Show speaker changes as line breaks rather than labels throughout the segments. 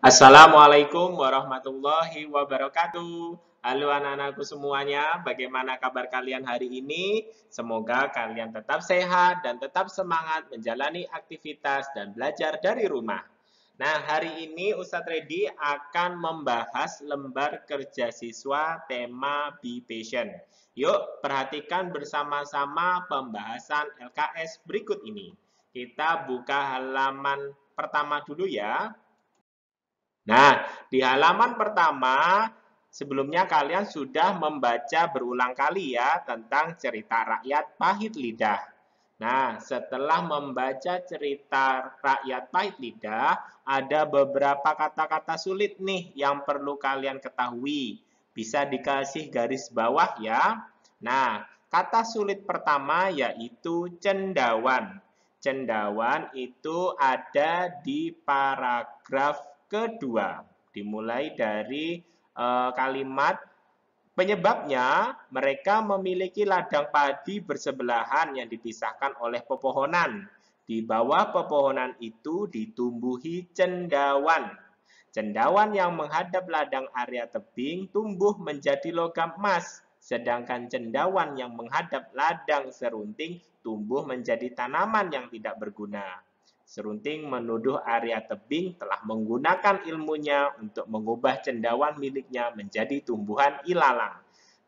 Assalamualaikum warahmatullahi wabarakatuh. Halo anak-anakku semuanya, bagaimana kabar kalian hari ini? Semoga kalian tetap sehat dan tetap semangat menjalani aktivitas dan belajar dari rumah. Nah, hari ini Ustadz Reddy akan membahas lembar kerja siswa tema Be Patient. Yuk, perhatikan bersama-sama pembahasan LKS berikut ini. Kita buka halaman pertama dulu ya. Nah, di halaman pertama, sebelumnya kalian sudah membaca berulang kali ya tentang cerita rakyat pahit lidah. Nah, setelah membaca cerita rakyat pahit lidah, ada beberapa kata-kata sulit nih yang perlu kalian ketahui. Bisa dikasih garis bawah ya. Nah, kata sulit pertama yaitu cendawan. Cendawan itu ada di paragraf kedua. Dimulai dari kalimat penyebabnya mereka memiliki ladang padi bersebelahan yang dipisahkan oleh pepohonan. Di bawah pepohonan itu ditumbuhi cendawan. Cendawan yang menghadap ladang area tebing tumbuh menjadi logam emas, sedangkan cendawan yang menghadap ladang serunting tumbuh menjadi tanaman yang tidak berguna. Serunting menuduh area tebing telah menggunakan ilmunya untuk mengubah cendawan miliknya menjadi tumbuhan ilalang.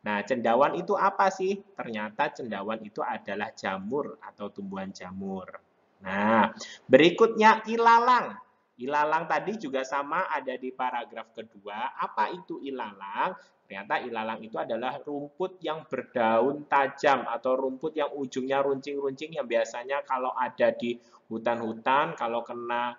Nah, cendawan itu apa sih? Ternyata cendawan itu adalah jamur atau tumbuhan jamur. Nah, berikutnya ilalang. Ilalang tadi juga sama ada di paragraf kedua. Apa itu ilalang? Ternyata ilalang itu adalah rumput yang berdaun tajam atau rumput yang ujungnya runcing-runcing yang biasanya kalau ada di hutan-hutan, kalau kena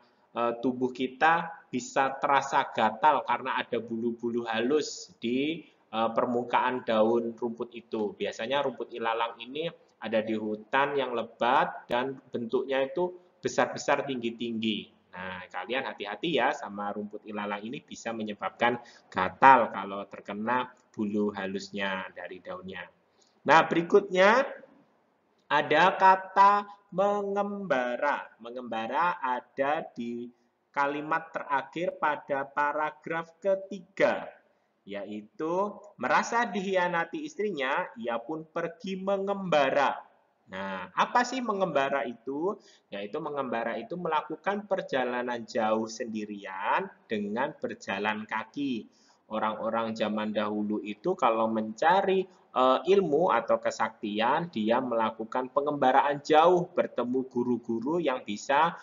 tubuh kita bisa terasa gatal karena ada bulu-bulu halus di permukaan daun rumput itu. Biasanya rumput ilalang ini ada di hutan yang lebat dan bentuknya itu besar-besar tinggi-tinggi. Nah, kalian hati-hati ya sama rumput ilalang ini bisa menyebabkan gatal kalau terkena bulu halusnya dari daunnya. Nah, berikutnya ada kata mengembara. Mengembara ada di kalimat terakhir pada paragraf ketiga, yaitu merasa dikhianati istrinya, ia pun pergi mengembara. Nah, apa sih mengembara itu? Yaitu mengembara itu melakukan perjalanan jauh sendirian dengan berjalan kaki. Orang-orang zaman dahulu itu kalau mencari ilmu atau kesaktian, dia melakukan pengembaraan jauh, bertemu guru-guru yang bisa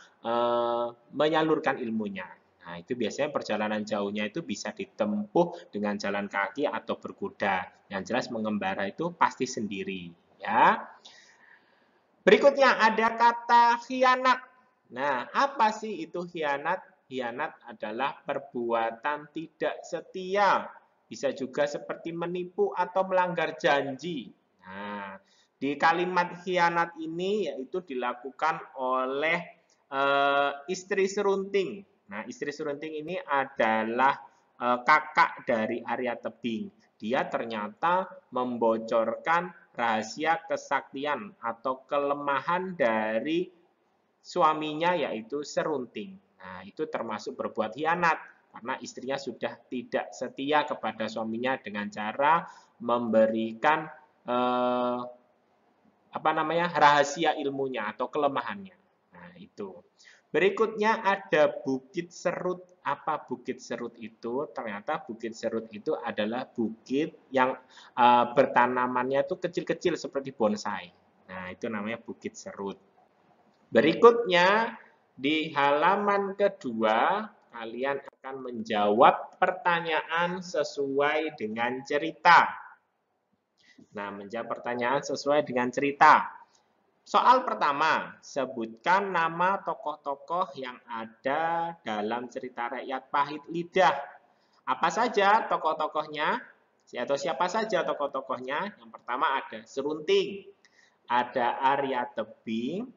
menyalurkan ilmunya. Nah, itu biasanya perjalanan jauhnya itu bisa ditempuh dengan jalan kaki atau berkuda. Yang jelas mengembara itu pasti sendiri, ya. Berikutnya ada kata khianat. Nah, apa sih itu khianat? Khianat adalah perbuatan tidak setia. Bisa juga seperti menipu atau melanggar janji. Nah, di kalimat khianat ini yaitu dilakukan oleh istri serunting. Nah, istri serunting ini adalah kakak dari Arya Tebing. Dia ternyata membocorkan rahasia kesaktian atau kelemahan dari suaminya yaitu serunting. Nah, itu termasuk berbuat khianat karena istrinya sudah tidak setia kepada suaminya dengan cara memberikan eh, apa namanya rahasia ilmunya atau kelemahannya. Nah, itu. Berikutnya ada Bukit Serut. Apa Bukit Serut itu? Ternyata Bukit Serut itu adalah bukit yang bertanamannya itu kecil-kecil seperti bonsai. Nah, itu namanya Bukit Serut. Berikutnya di halaman kedua kalian akan menjawab pertanyaan sesuai dengan cerita. Nah, menjawab pertanyaan sesuai dengan cerita. Soal pertama, sebutkan nama tokoh-tokoh yang ada dalam cerita rakyat pahit lidah. Apa saja tokoh-tokohnya? Atau siapa saja tokoh-tokohnya? Yang pertama ada Serunting, ada Arya Tebing,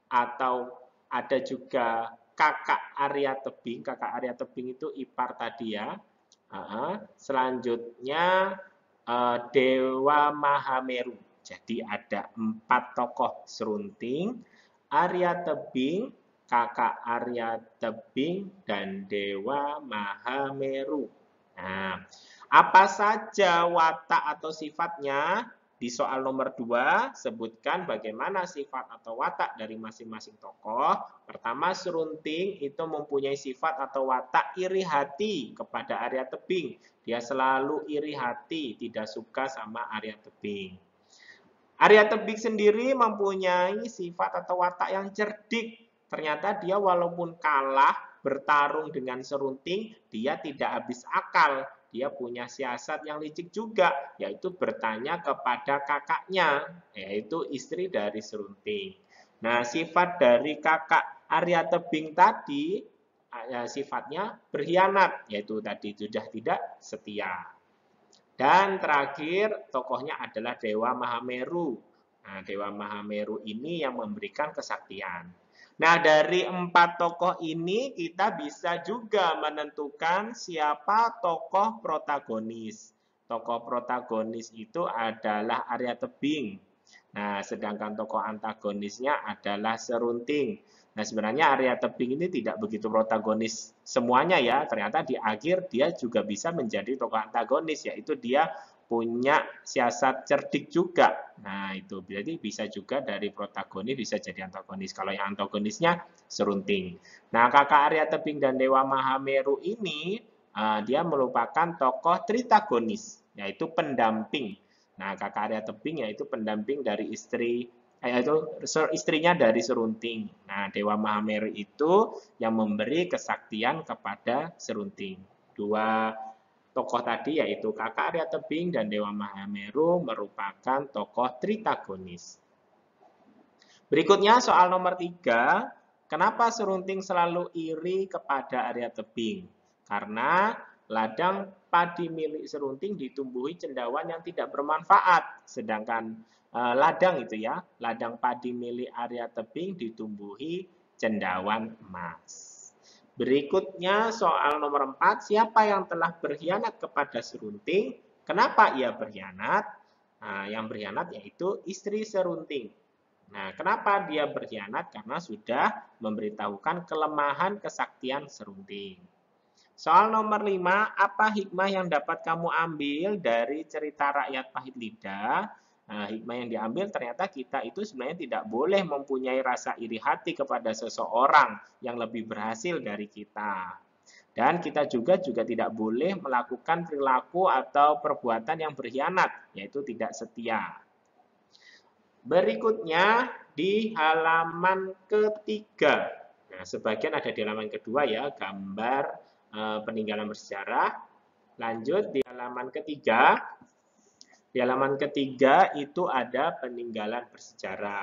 atau ada juga kakak Arya Tebing. Kakak Arya Tebing itu ipar tadi ya. Selanjutnya Dewa Mahameru. Jadi ada 4 tokoh Serunting, Arya Tebing, Kakak Arya Tebing, dan Dewa Mahameru. Nah, apa saja watak atau sifatnya? Di soal nomor 2, sebutkan bagaimana sifat atau watak dari masing-masing tokoh. Pertama, Serunting itu mempunyai sifat atau watak iri hati kepada Arya Tebing. Dia selalu iri hati, tidak suka sama Arya Tebing. Arya Tebing sendiri mempunyai sifat atau watak yang cerdik. Ternyata dia walaupun kalah bertarung dengan Serunting, dia tidak habis akal. Dia punya siasat yang licik juga, yaitu bertanya kepada kakaknya, yaitu istri dari Serunting. Nah, sifat dari kakak Arya Tebing tadi, sifatnya berkhianat, yaitu tadi sudah tidak setia. Dan terakhir, tokohnya adalah Dewa Mahameru. Nah, Dewa Mahameru ini yang memberikan kesaktian. Nah, dari 4 tokoh ini kita bisa juga menentukan siapa tokoh protagonis. Tokoh protagonis itu adalah Arya Tebing. Nah, sedangkan tokoh antagonisnya adalah Serunting. Nah, sebenarnya Arya Tebing ini tidak begitu protagonis semuanya ya. Ternyata di akhir dia juga bisa menjadi tokoh antagonis, yaitu dia punya siasat cerdik juga. Nah, itu berarti bisa juga dari protagonis bisa jadi antagonis. Kalau yang antagonisnya Serunting. Nah, kakak Arya Tebing dan Dewa Mahameru ini dia merupakan tokoh tritagonis, yaitu pendamping. Nah, kakak Arya Tebing yaitu pendamping dari yaitu istrinya dari Serunting. Nah, Dewa Mahameru itu yang memberi kesaktian kepada Serunting. Dua tokoh tadi yaitu kakak Arya Tebing dan Dewa Mahameru merupakan tokoh tritagonis. Berikutnya soal nomor 3, kenapa Serunting selalu iri kepada Arya Tebing? Karena ladang padi milik Serunting ditumbuhi cendawan yang tidak bermanfaat, sedangkan ladang itu ya, ladang padi milik Arya Tebing ditumbuhi cendawan emas. Berikutnya soal nomor 4, siapa yang telah berkhianat kepada Serunting? Kenapa ia berkhianat? Nah, yang berkhianat yaitu istri Serunting. Nah, kenapa dia berkhianat? Karena sudah memberitahukan kelemahan kesaktian Serunting. Soal nomor 5, apa hikmah yang dapat kamu ambil dari cerita rakyat pahit lidah? Nah, hikmah yang diambil ternyata kita itu sebenarnya tidak boleh mempunyai rasa iri hati kepada seseorang yang lebih berhasil dari kita. Dan kita juga tidak boleh melakukan perilaku atau perbuatan yang berkhianat, yaitu tidak setia. Berikutnya di halaman ketiga. Nah, sebagian ada di halaman kedua ya, gambar peninggalan bersejarah. Lanjut di halaman ketiga. Di halaman ketiga itu ada peninggalan bersejarah.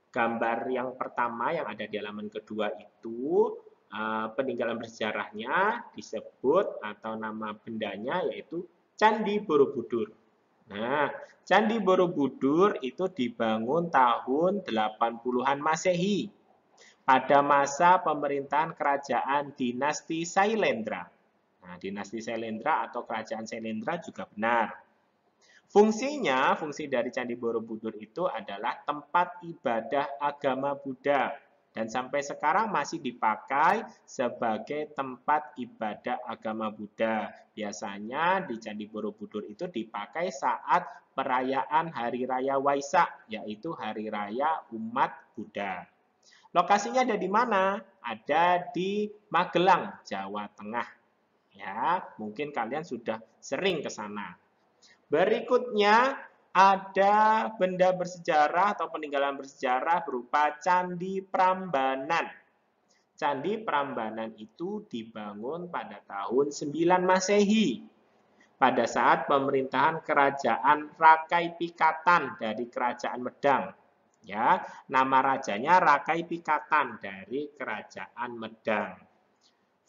Gambar yang pertama yang ada di halaman kedua itu peninggalan bersejarahnya disebut atau nama bendanya yaitu Candi Borobudur. Nah, Candi Borobudur itu dibangun tahun 80-an Masehi pada masa pemerintahan kerajaan dinasti Sailendra. Nah, dinasti Sailendra atau kerajaan Sailendra juga benar. Fungsi dari Candi Borobudur itu adalah tempat ibadah agama Buddha dan sampai sekarang masih dipakai sebagai tempat ibadah agama Buddha. Biasanya di Candi Borobudur itu dipakai saat perayaan Hari Raya Waisak, yaitu Hari Raya umat Buddha. Lokasinya ada di mana? Ada di Magelang, Jawa Tengah. Ya, mungkin kalian sudah sering ke sana. Berikutnya ada benda bersejarah atau peninggalan bersejarah berupa Candi Prambanan. Candi Prambanan itu dibangun pada tahun 9 Masehi. Pada saat pemerintahan kerajaan Rakai Pikatan dari kerajaan Medang. Ya, nama rajanya Rakai Pikatan dari kerajaan Medang.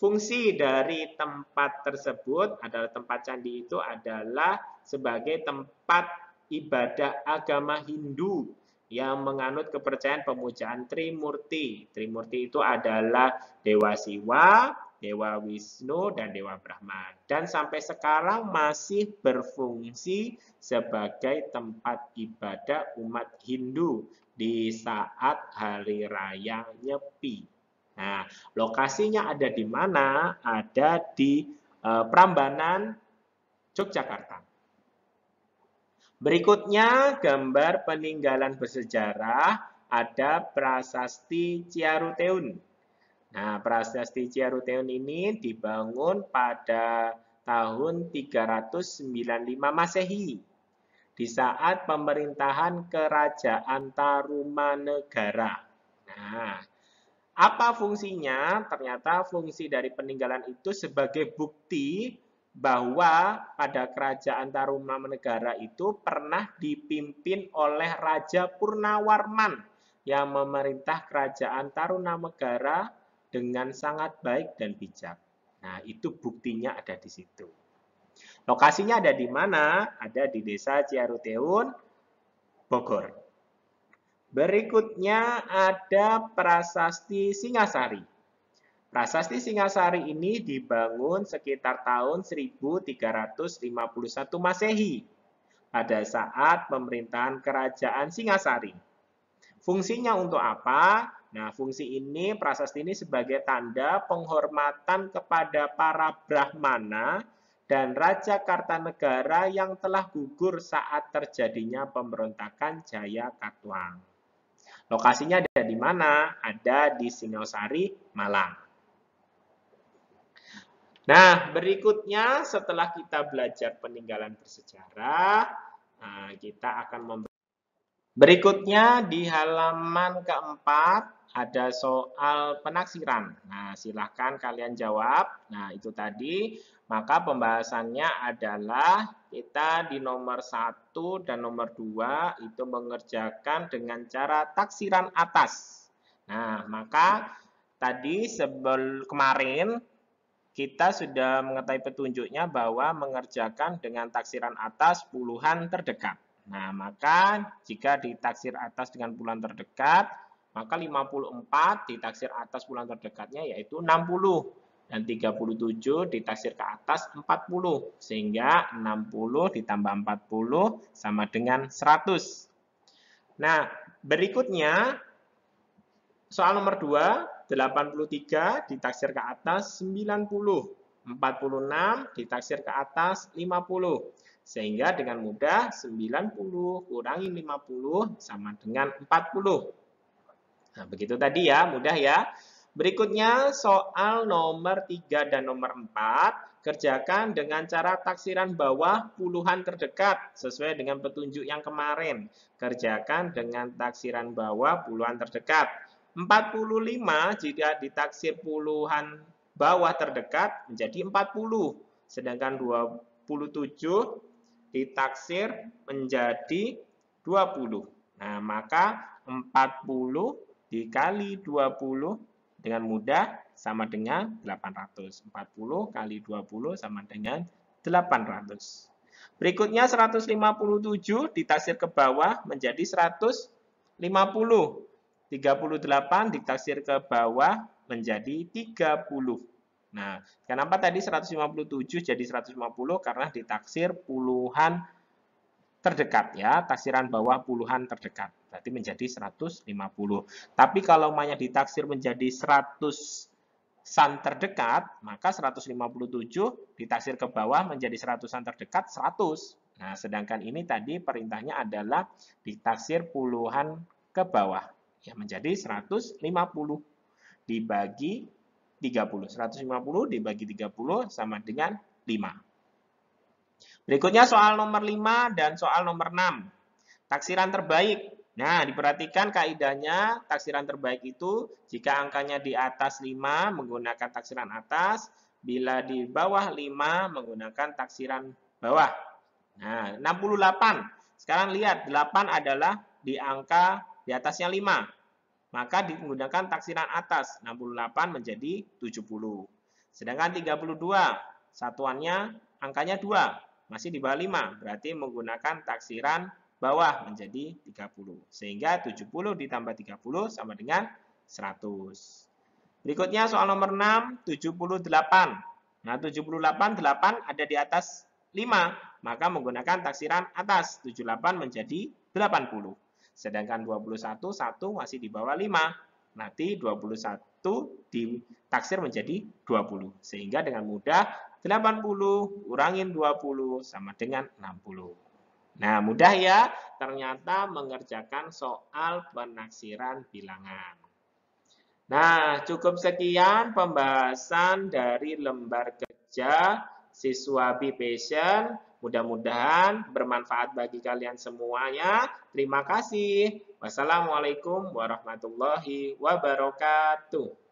Fungsi dari tempat tersebut adalah tempat candi itu adalah sebagai tempat ibadah agama Hindu yang menganut kepercayaan pemujaan Trimurti. Trimurti itu adalah Dewa Siwa, Dewa Wisnu, dan Dewa Brahma. Dan sampai sekarang masih berfungsi sebagai tempat ibadah umat Hindu di saat Hari Raya Nyepi. Nah, lokasinya ada di mana? Ada di Prambanan, Yogyakarta. Berikutnya, gambar peninggalan bersejarah ada Prasasti Ciaruteun. Nah, Prasasti Ciaruteun ini dibangun pada tahun 395 Masehi di saat pemerintahan Kerajaan Tarumanegara. Nah, apa fungsinya? Ternyata fungsi dari peninggalan itu sebagai bukti bahwa pada Kerajaan Tarumanegara itu pernah dipimpin oleh Raja Purnawarman yang memerintah Kerajaan Tarumanegara dengan sangat baik dan bijak. Nah, itu buktinya ada di situ. Lokasinya ada di mana? Ada di Desa Ciaruteun, Bogor. Berikutnya ada Prasasti Singasari. Prasasti Singasari ini dibangun sekitar tahun 1351 Masehi pada saat pemerintahan Kerajaan Singasari. Fungsinya untuk apa? Nah, fungsi ini, prasasti ini sebagai tanda penghormatan kepada para Brahmana dan Raja Kartanegara yang telah gugur saat terjadinya pemberontakan Jayakatwang. Lokasinya ada di mana? Ada di Singasari, Malang. Nah, berikutnya setelah kita belajar peninggalan bersejarah, kita akan berikutnya di halaman keempat ada soal penaksiran. Nah, silahkan kalian jawab. Nah, itu tadi. Maka pembahasannya adalah kita di nomor 1 dan nomor 2 itu mengerjakan dengan cara taksiran atas. Nah, maka tadi kemarin kita sudah mengetahui petunjuknya bahwa mengerjakan dengan taksiran atas puluhan terdekat. Nah, maka jika ditaksir atas dengan puluhan terdekat, maka 54 ditaksir atas puluhan terdekatnya yaitu 60. Dan 37 ditaksir ke atas 40. Sehingga 60 ditambah 40 sama dengan 100. Nah, berikutnya soal nomor 2, 83 ditaksir ke atas 90. 46 ditaksir ke atas 50. Sehingga dengan mudah 90 kurangi 50 sama dengan 40. Nah, begitu tadi ya, mudah ya. Berikutnya soal nomor 3 dan nomor 4. Kerjakan dengan cara taksiran bawah puluhan terdekat sesuai dengan petunjuk yang kemarin. Kerjakan dengan taksiran bawah puluhan terdekat. 45 jika ditaksir puluhan bawah terdekat menjadi 40. Sedangkan 27 ditaksir menjadi 20. Nah, maka 40 dikali 20 dengan mudah sama dengan 800. 40 kali 20 sama dengan 800. Berikutnya 157 ditaksir ke bawah menjadi 150. 38 ditaksir ke bawah menjadi 30. Nah, kenapa tadi 157 jadi 150? Karena ditaksir puluhan terdekat ya, taksiran bawah puluhan terdekat. Berarti menjadi 150. Tapi kalau mainnya ditaksir menjadi 100-an terdekat, maka 157 ditaksir ke bawah menjadi 100-an terdekat 100. Nah, sedangkan ini tadi perintahnya adalah ditaksir puluhan ke bawah. Ya, menjadi 150 dibagi 30. 150 dibagi 30 sama dengan 5. Berikutnya soal nomor 5 dan soal nomor 6. Taksiran terbaik. Nah, diperhatikan kaidahnya taksiran terbaik itu jika angkanya di atas 5 menggunakan taksiran atas, bila di bawah 5 menggunakan taksiran bawah. Nah, 68. Sekarang lihat, 8 adalah di angka di atasnya 5. Maka digunakan taksiran atas, 68 menjadi 70. Sedangkan 32, satuannya angkanya 2, masih di bawah 5, berarti menggunakan taksiran bawah menjadi 30. Sehingga 70 ditambah 30 sama dengan 100. Berikutnya soal nomor 6, 78. Nah, 78, 8 ada di atas 5, maka menggunakan taksiran atas, 78 menjadi 80. Sedangkan 21, 1 masih di bawah 5. Nanti 21 ditaksir menjadi 20. Sehingga dengan mudah 80 kurangin 20 sama dengan 60. Nah, mudah ya ternyata mengerjakan soal penaksiran bilangan. Nah, cukup sekian pembahasan dari lembar kerja siswa B-Passion. Mudah-mudahan bermanfaat bagi kalian semuanya. Terima kasih. Wassalamualaikum warahmatullahi wabarakatuh.